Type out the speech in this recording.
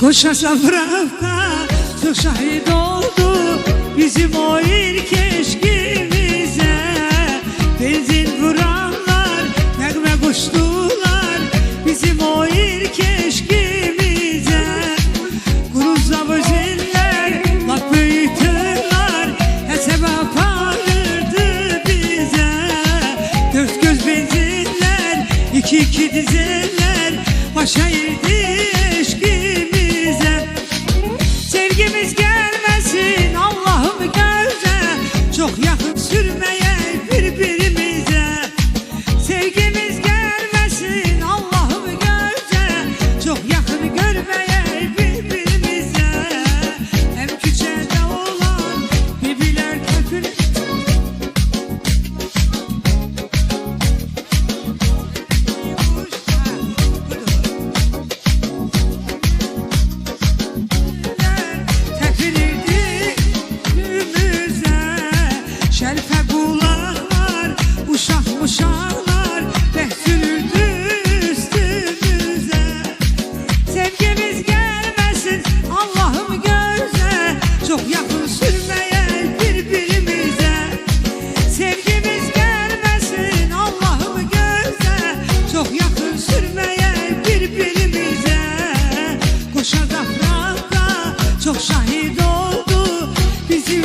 Koşa safrada çok şahit oldu bizim o ilk eşkimize. Benzin vuranlar negme koştular bizim o ilk eşkimize. Kuruzla böziller lak büyütürler, her sebep ağırdı bize. Dört göz benzinler, iki dizeller, başa erdi eşkimize. Sevgimiz gelmesin Allah'ım göze, çok yakın sürmeye birbirimize. Sevgimiz gelmesin Allah'ım göze, çok yakın görmeye birbirimize. Hem küçede olan birbirler kötü. Şerife kulaklar, uşaklar behsülürdü üstümüze. Sevgimiz gelmesin Allah'ım göze, çok yakın sürmeye birbirimize. Sevgimiz gelmesin Allah'ım göze, çok yakın sürmeye birbirimize. Koşa zafrada çok şahit oldu bizim